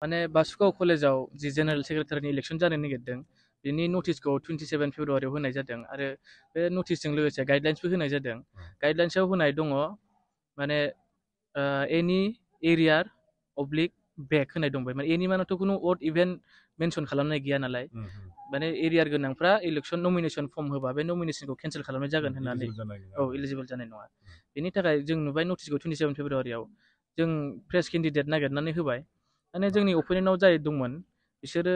माने बासुगाव कलेजाव जि general सेक्रेटारिनि election जानो नागिरदों बिनि नटिसखौ 27 फेब्रुवारियाव होनाय जादों आरो बे नटिसजों लोगोसे गाइडलाइन्सबो होनाय जादों। गाइडलाइन्सआव होनाय दङ माने एनि एरियार अब्लिक बेक होनाय दंबाय माने एनि मानेथ' खुनु अड इभेन्ट मेनसन खालामनाय गैया नालाय माने एरियार गोनांफ्रा इलेक्सन नमिनेसन फर्म होबा बे नमिनेसनखौ केन्सेल खालामनाय जागोन होननानै औ इलिजिबल जानाय नङा बेनि थाखाय जों नुबाय नटिसखौ 27 फेब्रुवारियाव जों फ्रेस केन्डिडेट नागिरनानै होबाय माने जोंनि अपिनियनाव जाय दंमोन बिसोरो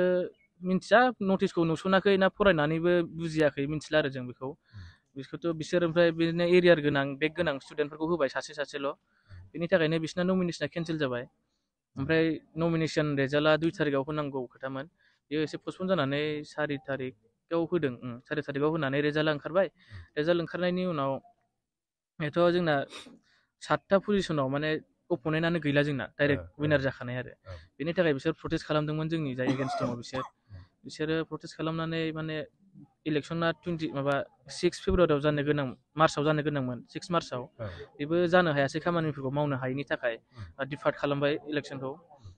मिन्थिया नटिसखौ नुसनाखै ना फरायनानैबो बुजियाखै मिन्थिला आरो जों बिसोरथ' बिसोर ओमफ्राय बिदिनो एरियार गोनां बेक गोनां स्टुडेन्टफोरखौ होबाय सासेल' बेनि थाखायनो बिसिना नमिनेसना केन्सेल जाबाय ओमफ्राय नमिनेसन रेजाल्टआ 2 तारिखआव होनांगौ खोथामोन बेयो एसे पस्टपन जानानै 4 तारिखआव होदों 4 तारिखआव होनानै रेजाल्टआ ओंखारबाय रेजाल्ट ओंखारनायनि उनाव एथ' जोंना 7था पजिसनाव माने अपोनेन्टआनो गैला जोंना डाइरेक्ट विनार जाखानाय आरो बेनि थाखाय बिसोर प्रटेस्ट खालामदोंमोन जोंनि जाय एगेन्स्ट दङ बिसोरो प्रटेस्ट खालामनानै माने इलेक्सना 6 फेब्रुवारियाव जानो गोनां मार्चआव जानो गोनांमोन 6 मार्चआव बेबो जानो हायासै खामानिफोरखौ मावनो हायैनि थाखाय डिफार्ट खालामबाय इलेक्सनखौ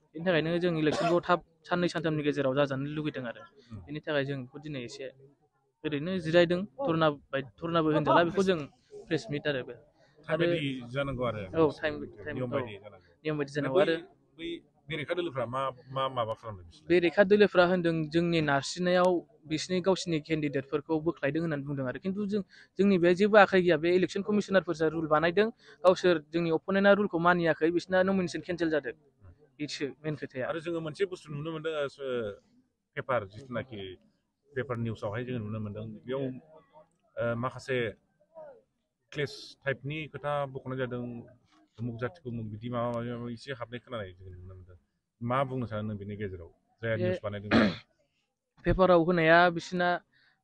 बेनि थाखायनो जों इलेक्सनखौ थाब साननै सानथामनि गेजेराव जाजानो लुगैदों आरो बेनि थाखाय जों बेखौ दिनै एसे ओरैनो जिरायदों धरनाबो होनजाला बेखौ जों प्रेस मिट आरो जानांगौ आरो औ टाइम नियम बायदि जानांगौ आरो बेरेखा दोलोफ्रा मा माबा खालामदों बेरेखा दोलोफ्रा होनदों जोंनि नारसिननायाव बिसिनि गावसिनि केन्डिडेटफोरखौ बोख्लायदों होननानै बुंदों आरो खिन्थु जोंनि बे जेबो आखाइ गैया बे इलेक्सन कमिसनारफोरसो रुल बानायदों गावसोर जोंनि अपोनेन्टआ रुलखौ मानियाखै बिसिना नमिनेसन केन्सेल जादों बेसो मेन खोथाया आरो जोङो मोनसे बुस्थु नुनो मोनदों पेपार जिथुनाखि पेपार निउसावहाय जोङो नुनो मोनदों बेयाव माखासे क्लेस टाइपनि खोथा बख'नाय जादों उमुक जाथिखौ उमुक बिदि माबा माबि एसे हाबनाय खोनानाय जों नुनो मोनदों मा बुंनो सानो नों बेनि गेजेराव जाय निउस बानायदों पेपाराव होनाया बिसिना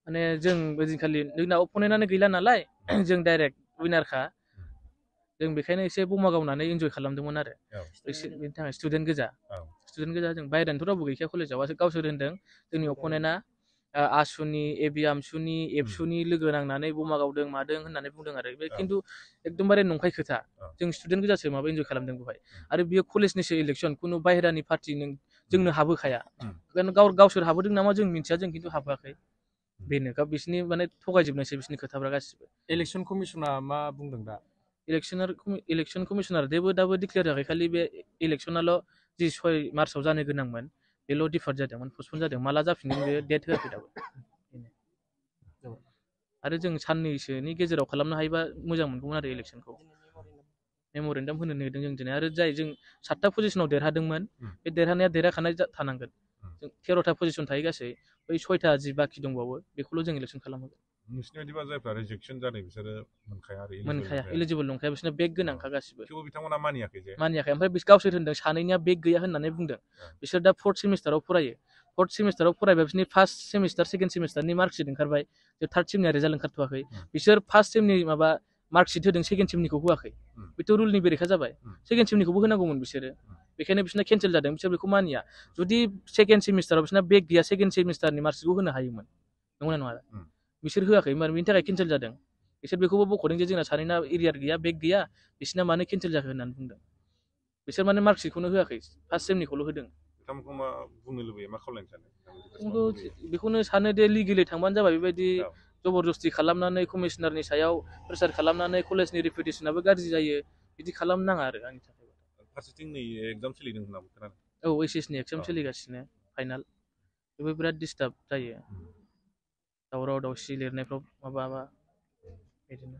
माने जों ओइदिनखालि जोंना अपोनेन्टआनो गैला नालाय जों डाइरेक्ट विनारखा जों बेखायनो एसे बमा गावनानै इन्जय खालामदोंमोन आरो बेनि थाखाय स्टुडेन्ट गोजा जों बायहेरानिथ' रावबो गैखाया कलेजाव गावसोर होनदों जोंनि अपोनेन्टआ आसुनि एबि आमसुनि एबसुनि लोगो नांनानै बमा गावदों मादों होननानै बुंदों आरो बे खिन्थु एकदमबारे नंखाय खोथा जों स्टुडेन्ट गोजासो माबा इन्जय खालामदों बेवहाय आरो बियो कलेजनिसो इलेक्सन खुनु बाहेरानि पार्टि जोंनो हाबोखाया गावसोर हाबोदों नामा जों मिन्थिया जों खिन्थु हाबोआखै बेनो बिसिनि माने थगायजोबनायसै बिसिनि खोथाफ्रा गासिबो इलेक्सन कमिसना मा बुंदों दा इलेक्सन कमिसनार दाबो डिक्लेयार जायाखै खालि बे इलेक्सनाल' जि 6 मार्चआव जानो गोनांमोन बेल' डिफार्ट जादोंमोन पस्टपन जादों माला जाफिनगोन बे डेट होआखै दाबो आरो जों साननैसोनि गेजेराव खालामनो हायोबा मोजां मोनगौमोन आरो इलेक्सनखौ मेम'रेन्डाम होनो नागिरदों जों दिनै आरो जाय जों 7था पजिसनाव देरहादोंमोन बे देरहानाया देरहाखानाय थानांगोन जों 13था पजिसन थायो गासै बै 6था जि बाखि दंबावो बेखौल' जों इलेक्सन खालामहोगोन नोंसिनि बायदिबा जायफ्रा रिजेक्सन जादों बिसोरो मोनखाया इलिजिबल नंखाया बिसोरना बेग गोनांखा गासिबो थेवबो बिथांमोना मानियाखै ओमफ्राय गावसोर होनदों सानैनिया बेग गैया होननानै बुंदों बिसोर दा 4th सेमिस्टाराव फरायो 4th सेमिस्टाराव फरायबा बिसोरनि फार्स्ट सेमिस्टार सेकेन्ड सेमिस्टारनि मार्कशिट ओंखारबाय जे 3rd सेमनिया रिजाल्ट ओंखारथ'वाखै बिसोर फार्स्ट सेमनि माबा मार्कशिट होदों सेकेन्ड सेमनिखौ होआखै बेथ' रुलनि बेरेखा जाबाय सेकेन्ड सेमनिखौबो होनांगौमोन बिसोरो बेखायनो बिसोरना केन्सेल जादों बिसोर बेखौ मानिया जुदि सेकेन्ड सेमिस्टाराव बिसोरना बेग गैया सेकेन्ड सेमिस्टारनि मार्कशिटखौ होनो हायोमोन नंगौना नङा बिसोर होआखै बेनि थाखाय केन्सेल जादों बिसोर बेखौबो बख'दों जे जोंना सानैना एरियार गैया बेग गैया बिसोरना मानो केन्सेल जाखो होननानै बुंदों बिसोर माने मार्कशिटखौनो होआखै फार्स्ट सेमनिखौल' होदों बिथांमोनखौ मा बुंनो लुबैयो मा खावलायनो सानो बेखौनो सानो दे लिगेलि थांबानो जाबाय बेबायदि जबरदस्ति खालामनानै कमिसनारनि सायाव प्रेसार खालामनानै कलेजनि रिपुटेसनाबो गाज्रि जायो बिदि खालामनो नाङा आरो आंनि थाखाय फारसेथिं नै एग्जाम सोलिदों होनना खोनादों औ एचएसनि एग्जाम सोलिगासिनो फाइनाल बेबो बिराद डिस्टार्ब जायो दावराव दावसि लिरनायफ्राव माबा बिदिनो